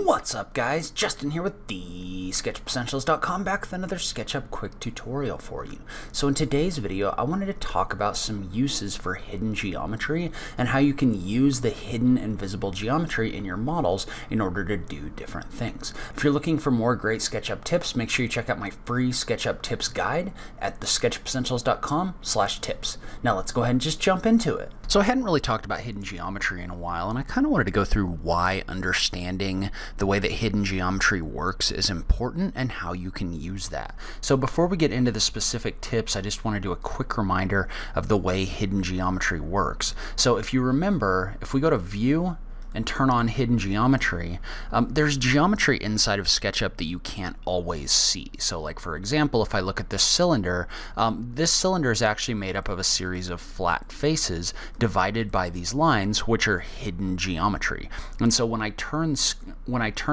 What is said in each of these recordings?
What's up guys, Justin here with TheSketchUpEssentials.com, back with another SketchUp quick tutorial for you. So in today's video I wanted to talk about some uses for hidden geometry and how you can use the hidden and visible geometry in your models in order to do different things. If you're looking for more great SketchUp tips, make sure you check out my free SketchUp tips guide at TheSketchUpEssentials.com/tips. Now let's go ahead and just jump into it. So I hadn't really talked about hidden geometry in a while, and I kind of wanted to go through why understanding the way that hidden geometry works is important and how you can use that. So before we get into the specific tips, I just want to do a quick reminder of the way hidden geometry works. So if you remember, if we go to View and turn on hidden geometry, there's geometry inside of SketchUp that you can't always see. So like for example, if I look at this cylinder is actually made up of a series of flat faces divided by these lines, which are hidden geometry. And so when I turn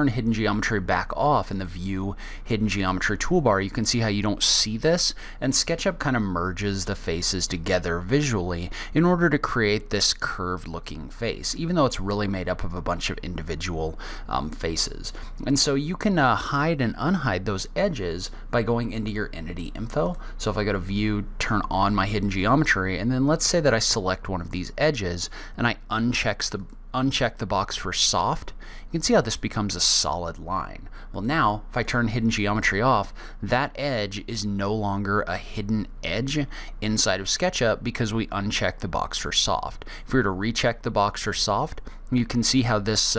hidden geometry back off in the View hidden geometry toolbar, you can see how you don't see this, and SketchUp kind of merges the faces together visually in order to create this curved looking face, even though it's really made up of a bunch of individual faces. And so you can hide and unhide those edges by going into your entity info. So if I go to View, turn on my hidden geometry, and then let's say that I select one of these edges and I uncheck the box for soft, you can see how this becomes a solid line. Well, now if I turn hidden geometry off, that edge is no longer a hidden edge inside of SketchUp because we unchecked the box for soft. If we were to recheck the box for soft, you can see how this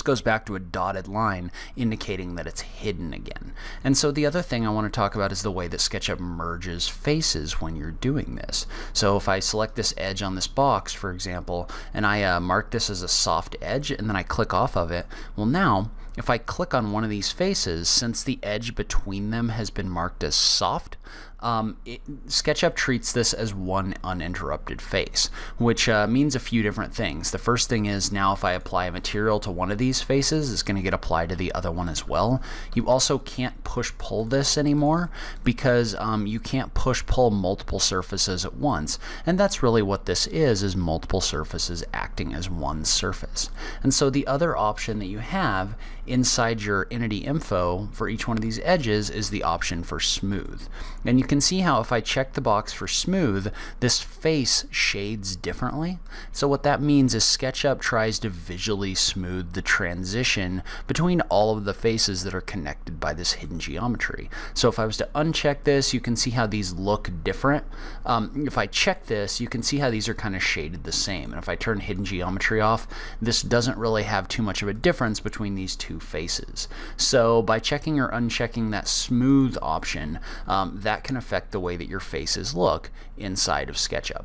goes back to a dotted line indicating that it's hidden again. And so the other thing I want to talk about is the way that SketchUp merges faces when you're doing this. So if I select this edge on this box, for example, and I mark this as a soft edge and then I click off of it, well now if I click on one of these faces, since the edge between them has been marked as soft, SketchUp treats this as one uninterrupted face, which means a few different things. The first thing is now if I apply a material to one of these faces, it's going to get applied to the other one as well. You also can't push-pull this anymore because you can't push-pull multiple surfaces at once, and that's really what this is multiple surfaces acting as one surface. And so the other option that you have inside your entity info for each one of these edges is the option for smooth. And you can see how if I check the box for smooth, this face shades differently. So what that means is SketchUp tries to visually smooth the transition between all of the faces that are connected by this hidden geometry. So if I was to uncheck this, you can see how these look different. If I check this, you can see how these are kind of shaded the same. And if I turn hidden geometry off, this doesn't really have too much of a difference between these two faces. So by checking or unchecking that smooth option, that can affect the way that your faces look inside of SketchUp.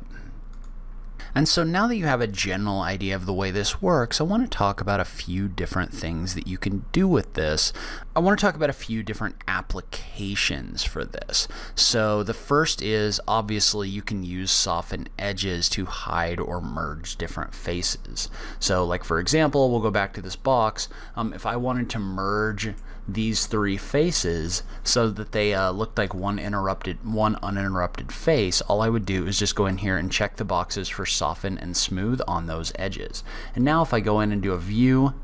And so now that you have a general idea of the way this works, I want to talk about a few different things that you can do with this. I want to talk about a few different applications for this. So the first is obviously you can use soften edges to hide or merge different faces. So like for example, we'll go back to this box. If I wanted to merge these three faces so that they looked like one uninterrupted face, all I would do is just go in here and check the boxes for soften and smooth on those edges. And now if I go in and do a View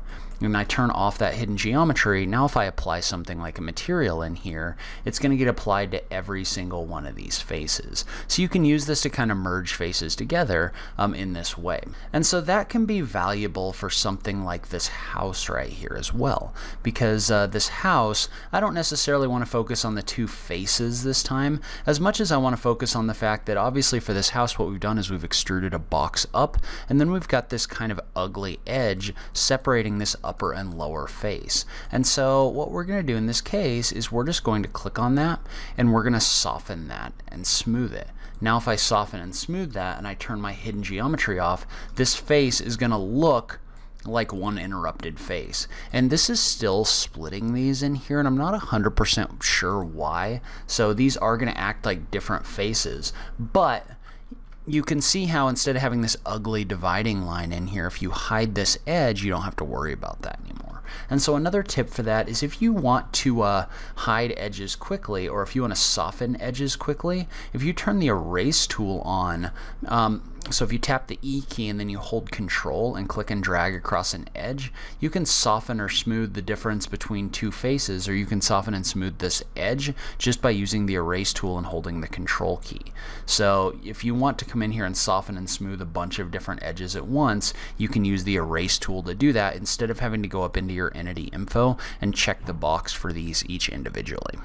and I turn off that hidden geometry, now if I apply something like a material in here, it's going to get applied to every single one of these faces. So you can use this to kind of merge faces together in this way. And so that can be valuable for something like this house right here as well, because this house, I don't necessarily want to focus on the two faces this time as much as I want to focus on the fact that obviously for this house what we've done is we've extruded a box up, and then we've got this kind of ugly edge separating this upper and lower face. And so what we're going to do in this case is we're just going to click on that and we're going to soften that and smooth it. Now if I soften and smooth that and I turn my hidden geometry off, this face is going to look like one interrupted face. And this is still splitting these in here, and I'm not 100% sure why. So these are going to act like different faces, but you can see how instead of having this ugly dividing line in here, if you hide this edge, you don't have to worry about that anymore. And so another tip for that is if you want to hide edges quickly, or if you want to soften edges quickly, if you turn the erase tool on, So if you tap the E key and then you hold Control and click and drag across an edge, you can soften or smooth the difference between two faces, or you can soften and smooth this edge just by using the Erase tool and holding the Control key. So if you want to come in here and soften and smooth a bunch of different edges at once, you can use the Erase tool to do that instead of having to go up into your entity info and check the box for these each individually.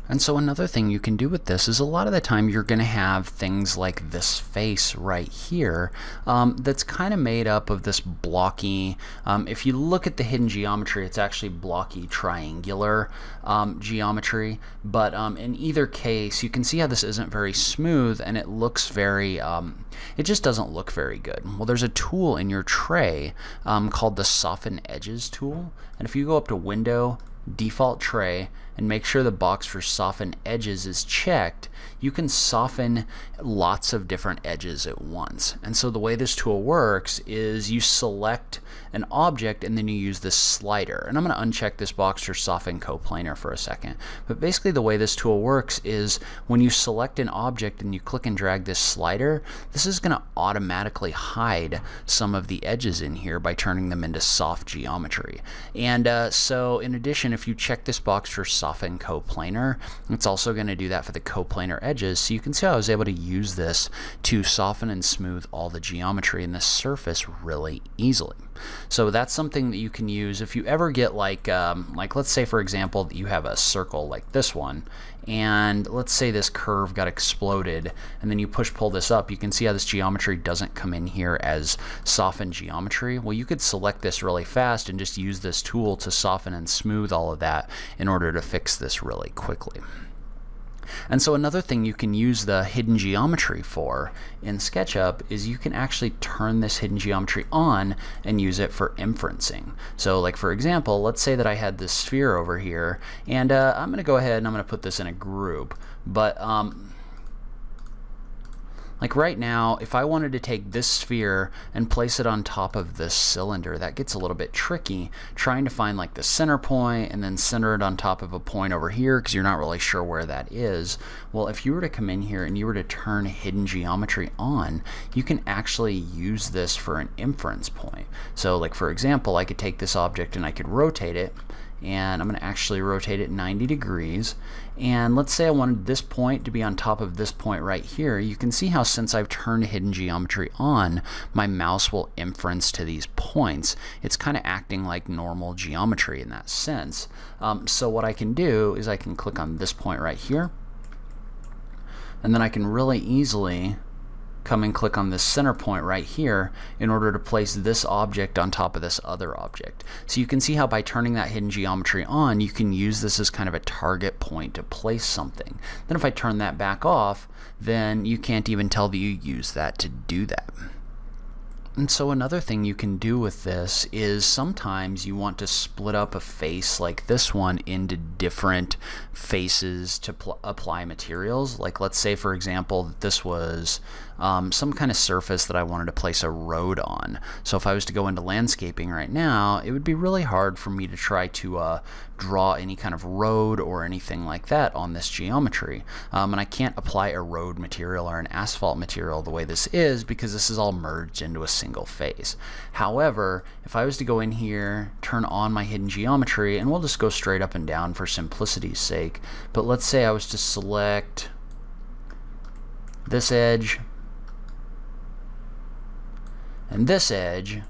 And so another thing you can do with this is a lot of the time you're going to have things like this face right here that's kind of made up of this blocky, if you look at the hidden geometry, it's actually blocky triangular geometry, but in either case you can see how this isn't very smooth and it looks very, it just doesn't look very good. Well, there's a tool in your tray called the Soften Edges tool, and if you go up to Window, Default Tray, and make sure the box for Soften Edges is checked, you can soften lots of different edges at once. And so the way this tool works is you select an object and then you use this slider. And I'm going to uncheck this box for Soften Coplanar for a second. But basically the way this tool works is when you select an object and you click and drag this slider, this is going to automatically hide some of the edges in here by turning them into soft geometry. And so in addition, if you check this box for Soften Coplanar, it's also going to do that for the coplanar edges. So you can see how I was able to use this to soften and smooth all the geometry in this surface really easily. So that's something that you can use if you ever get like let's say for example that you have a circle like this one, and let's say this curve got exploded and then you pull this up, you can see how this geometry doesn't come in here as softened geometry. Well, you could select this really fast and just use this tool to soften and smooth all of that in order to fix this really quickly. And so another thing you can use the hidden geometry for in SketchUp is you can actually turn this hidden geometry on and use it for inferencing. So like for example, let's say that I had this sphere over here, and I'm going to go ahead and I'm going to put this in a group, but like right now, if I wanted to take this sphere and place it on top of this cylinder, that gets a little bit tricky, trying to find like the center point and then center it on top of a point over here because you're not really sure where that is. Well, if you were to come in here and you were to turn hidden geometry on, you can actually use this for an inference point. So like for example, I could take this object and I could rotate it, and I'm going to actually rotate it 90 degrees, and let's say I wanted this point to be on top of this point right here. You can see how since I've turned hidden geometry on, my mouse will inference to these points. It's kind of acting like normal geometry in that sense. So what I can do is I can click on this point right here, and then I can really easily come and click on this center point right here in order to place this object on top of this other object. So you can see how by turning that hidden geometry on, you can use this as kind of a target point to place something. Then if I turn that back off, then you can't even tell that you use that to do that. And so another thing you can do with this is sometimes you want to split up a face like this one into different faces to apply materials. Like let's say for example that this was some kind of surface that I wanted to place a road on. So if I was to go into landscaping right now, it would be really hard for me to try to draw any kind of road or anything like that on this geometry. And I can't apply a road material or an asphalt material the way this is because this is all merged into a single face. However, if I was to go in here, turn on my hidden geometry, and we'll just go straight up and down for simplicity's sake, but let's say I was to select this edge and this edge,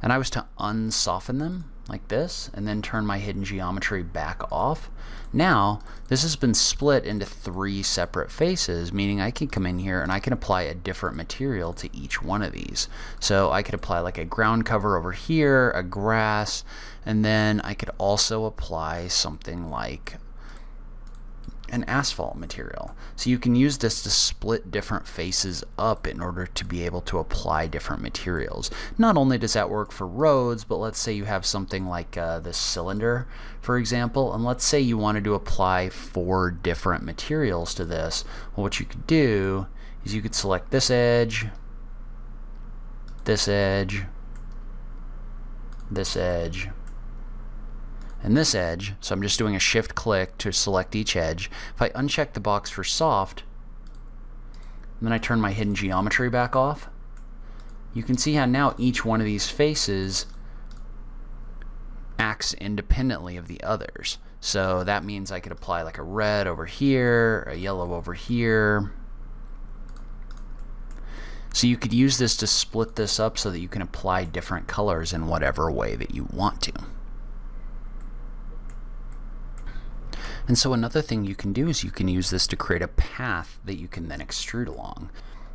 and I was to unsoften them like this and then turn my hidden geometry back off. Now this has been split into 3 separate faces, meaning I can come in here and I can apply a different material to each one of these. So I could apply like a ground cover over here, a grass, and then I could also apply something like an asphalt material. So you can use this to split different faces up in order to be able to apply different materials. Not only does that work for roads, but let's say you have something like this cylinder, for example, and let's say you wanted to apply 4 different materials to this. Well, what you could do is you could select this edge, this edge, this edge, and this edge. So I'm just doing a shift click to select each edge. If I uncheck the box for soft, and then I turn my hidden geometry back off, you can see how now each one of these faces acts independently of the others. So that means I could apply like a red over here, a yellow over here. So you could use this to split this up so that you can apply different colors in whatever way that you want to. And so another thing you can do is you can use this to create a path that you can then extrude along.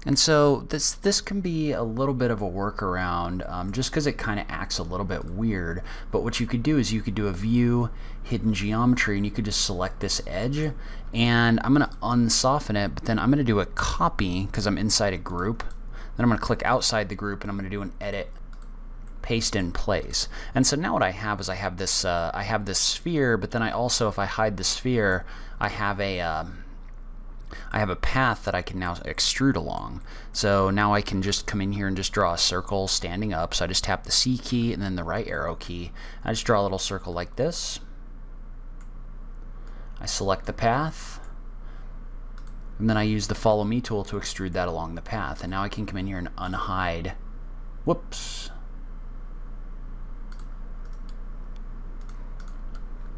And so this can be a little bit of a workaround just because it kind of acts a little bit weird. But what you could do is you could do a view, hidden geometry, and you could just select this edge. And I'm going to unsoften it, but then I'm going to do a copy because I'm inside a group. Then I'm going to click outside the group and I'm going to do an edit, paste in place. And so now what I have is I have this sphere, but then I also, if I hide the sphere, I have a path that I can now extrude along. So now I can just come in here and just draw a circle standing up. So I just tap the C key and then the right arrow key. I just draw a little circle like this. I select the path. And then I use the follow me tool to extrude that along the path. And now I can come in here and unhide. Whoops.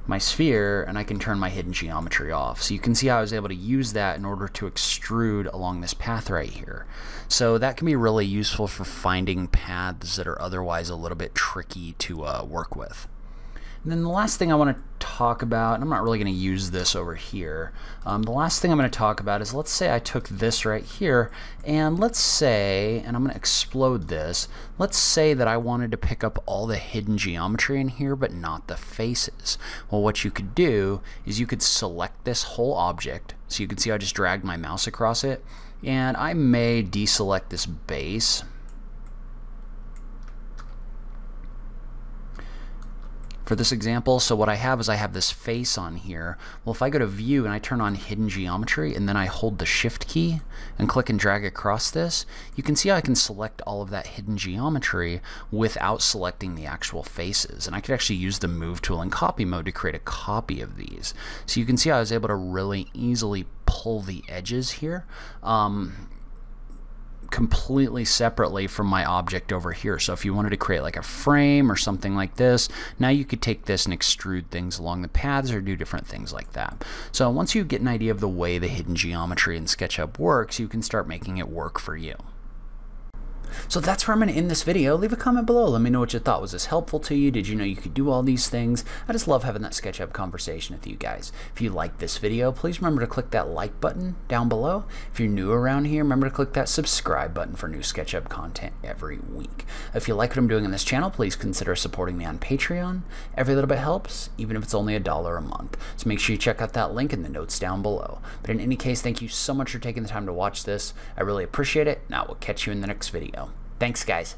My sphere, and I can turn my hidden geometry off. So you can see how I was able to use that in order to extrude along this path right here. So that can be really useful for finding paths that are otherwise a little bit tricky to work with. And then the last thing I want to talk about, and I'm not really going to use this over here, the last thing I'm going to talk about is, let's say I took this right here, and let's say, and I'm going to explode this, let's say that I wanted to pick up all the hidden geometry in here but not the faces. Well, what you could do is you could select this whole object. So you can see I just dragged my mouse across it, and I may deselect this base. For this example, so what I have is I have this face on here. Well, if I go to view and I turn on hidden geometry and then I hold the shift key and click and drag across this, you can see I can select all of that hidden geometry without selecting the actual faces. And I could actually use the move tool in copy mode to create a copy of these. So you can see I was able to really easily pull the edges here completely separately from my object over here. So if you wanted to create like a frame or something like this, now you could take this and extrude things along the paths or do different things like that. So once you get an idea of the way the hidden geometry in SketchUp works, you can start making it work for you. So that's where I'm going to end this video. Leave a comment below. Let me know what you thought. Was this helpful to you? Did you know you could do all these things? I just love having that SketchUp conversation with you guys. If you liked this video, please remember to click that like button down below. If you're new around here, remember to click that subscribe button for new SketchUp content every week. If you like what I'm doing in this channel, please consider supporting me on Patreon. Every little bit helps, even if it's only $1 a month. So make sure you check out that link in the notes down below. But in any case, thank you so much for taking the time to watch this. I really appreciate it. Now we'll catch you in the next video. Thanks, guys.